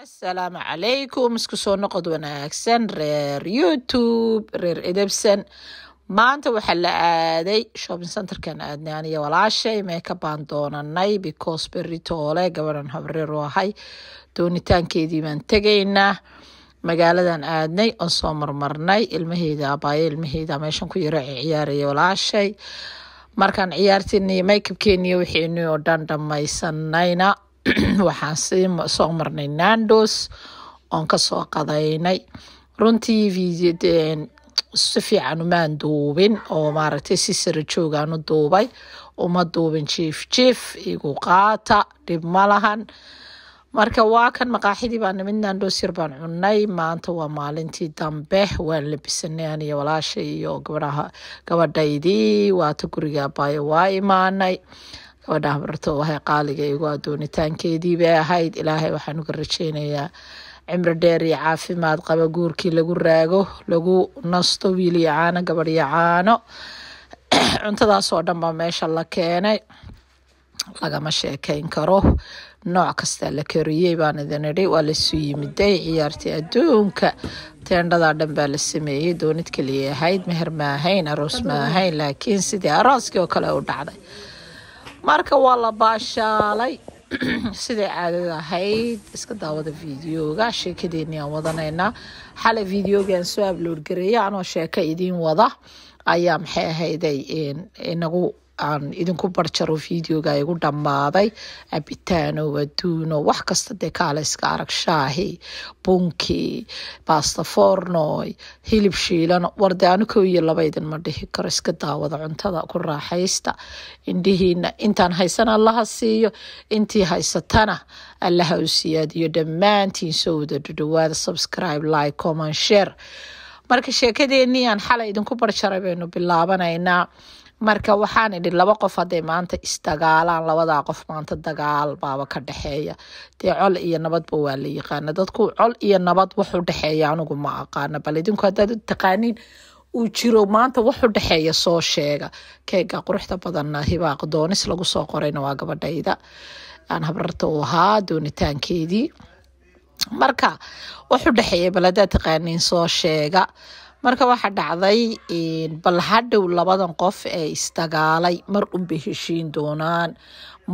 السلام عليكم isku soo noqod wanaagsan reer YouTube reer edebsan maanta waxa la aaday shopping center kan aadnay aniga walaashay makeup baan doonanay because beritoole gabadhan habreer wahay doonitaankeedii baan tagaynaa magaaladan aadnay oo soo marmarnay ilmaheeda meeshan ku yara ciyaaraya walaashay markaan ciyaartinay makeup-keeniyo wixii oo dhan dhamaysanayna waxaan soo marnay Nando's oon ka soo qadaynay runtii video si fiican uma duubin oo maaragtay si sir joogaan u duubay uma duubin jiif igu qaata dib malahan marka waa kan maqaaxidii baan nimid Nando's yar baan cunay maanta waa maalintii dambe waan labisanay aniga walaashay iyo gabadhaydii waata guriga baayo waa imaanay gabadha barto waxay qaaliga igu doonitaankeedii bay ahayd ilaahay waxaan uga rajeynayaa cimri dheer iyo caafimaad qaba guurkii lagu raago lagu nasto wiil iyo caano gabadh iyo caano cuntadaas oo dhan baa meesha la keenay lagama sheekayn karo nooc kasta la kariyay baan idin idhi waa la soo yimiday ciyaartii adduunka teendhada dhan baa la sameeyay doonid kaliya ahayd meher ma ahayn aroos ma ahayn laakiin sidii arooskii oo kale u dhacday marka waa la baashaalay sidii caadada ahayd iska daawada videoga sheekadeeni aan wadanayna xalay videogan soo upload gareeyay anoo sheeka idin wada ayaa maxay ahayday inagu aan idinku barjaro videoga igu dhamaaday abitaano waduuno wax kasta de kale iska arag shaahi bunki pasta forno hilib shiilan wardaano koo iyo laba idin ma dhihi karo iska daawada cuntada ku raaxaysta indhihiina intaan haysan Allah siiyo intii haysatana Allah u siyaadiyo dhammaantiin soo wada dhawaada subscribe like comment share marka sheekadeeni aan xalay idinku barjaray baynu bilaabanaynaa marka waxaan idhi laba qof haday maanta istagaalaan labada qof maanta dagaal baaba ka dhaxeeya col iyo nabadba waa la yaqaan dadku col iyo nabad wax u dhaxeeya anigu ma aqaan bal idinku hadad taqaaniin uu jiro maanta wax u dhaxeeya soo sheega keega quruxda badan hibaaq doonis lagu soo qorayna waa gabadhayda aan habrarta u ahaa doonitaankeedii marka wax u dhaxeeya bal hadad taqaaniin soo sheega marka waxa dhacday bal hadhow labadan qof ee istagaalay mar unba heshiin doonaan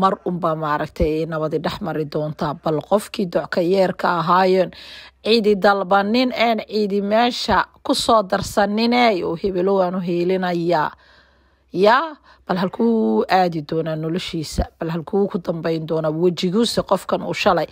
mar unba maaragtay nabadi dhaxmari doonta bal qofkii docka yeerka ahaayeen ciidi dalbanin ciidi meesha ku soo darsanin oo hebelo waan u heelinaya bal halkuu aadi doona noloshiisa bal halkuu ku dambayn doona wajigiisa qofkan uu shalay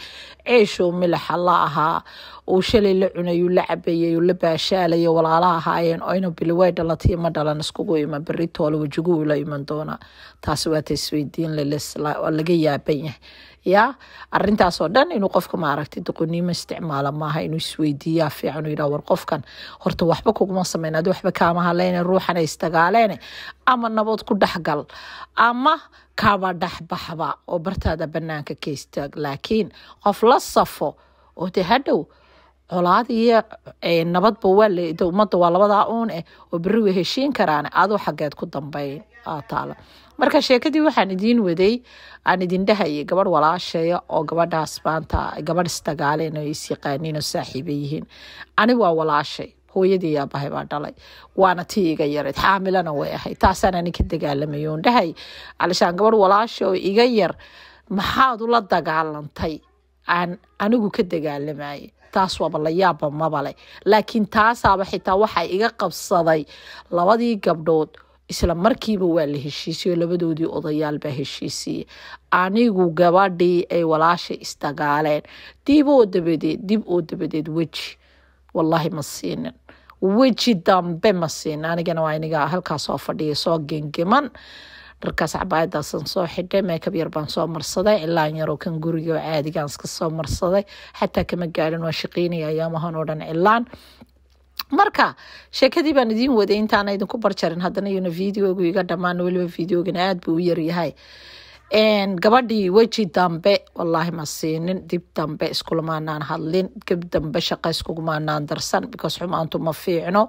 ceesho milax la ahaa uu shalay la cunay la cabayay la baashaalay walaalaha ahaayeen oo ina bilway dhalatay ma dhalan iskugu iman beritoole wajigu la iman doona taas waa taswiidin laga yaaban yahay arintaas oo dhan inuu qofka maaragtay doqoniimo isticmaala maaha inuu isweydiiyaa fiican uu yiraahdo war qofkan horta waxba kuguma sameeynaad waxba kaama halayna ruuxana istagaaleen ama nabad ku dhaxgal ama kaaba dhaxbaxba oo bartaada banaanka ka istaag laakiin qof la safo oo hadhow colaad iyo nabadba waa umada waa labada uun oo bari way heshiin karaan adoo xageed ku dambayn taala marka sheekadii waxaan idin waday aan idin dhahay gabadh walaashay oo gabadhaas baanta gabadh istagaaleen oo is yaqaaniin oo saaxiib yihiin ani waa walaashay hooyadii aabahay baa dhalay waana tii iga yareed xaamilana way ahay taasaan aniga dagaalamayo dhahay alishaan gabadh walaashay oo iga yar maxaad ula dagaalantay aan anigu ka dagaalamayay taas waa la yaab mabale laakiin taasaaba xitaa waxa iga qabsaday labadii gabdhood isla markiiba waa la heshiisay labadoodii odayaal baa heshiisay anigu gabadhii ay walaashay istagaaleen dib oo dabadeed waji wallahi ma siinin waji dambe ma siin anigana waa iniga halkaas soo fadhiyo soo gengeman dharkaas cabaayadaasan soo xidhay makeup yar baan soo marsaday ilaan yar oo kan guriga caadigaan iska soo marsaday xataa kama gaarin waa shaqeynaya ayaamahan oo dhan ilaan marka sheekadii baan idin waday intaan idinku barjarin haddana iyona videogu iga dhamaan waliba videogana aad buu u yar yahay gabadhii weji dambe wallahi ma siinin dib dambe iskulamaanaan hadlin gab dambe shaqa iskugumaanaan darsan because xumaantu ma fiicno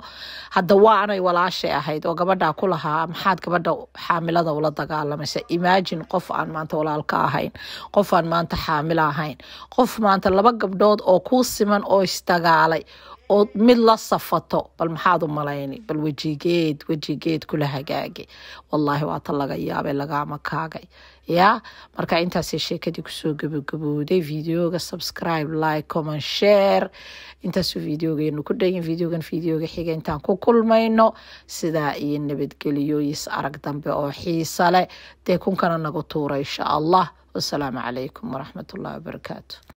hadda waanay walaashay ahayd oo gabadhaa ku lahaa maxaad gabadha xaamilada ula dagaalamaysa imagine qof aan maanta walaalka ahayn qof aan maanta xaamila ahayn qof maanta laba gabdhood oo ku siman oo isdagaalay oo mid la safato bal maxaad u malayni bal wejigeed kula hagaagay wallahi waa ta laga yaabay lagama kaagay ya marka intaas sheekadii ku soo gabagabowday videoga subscribe like comment share intaas videogeenu ku dhayn videoga xiga intaan ku kulmayno sida iyo nabadgeliyo is arag dambe oo xiisa leh kunkana nagu tuura insha Allah. والسلام عليكم ورحمة الله وبركاته.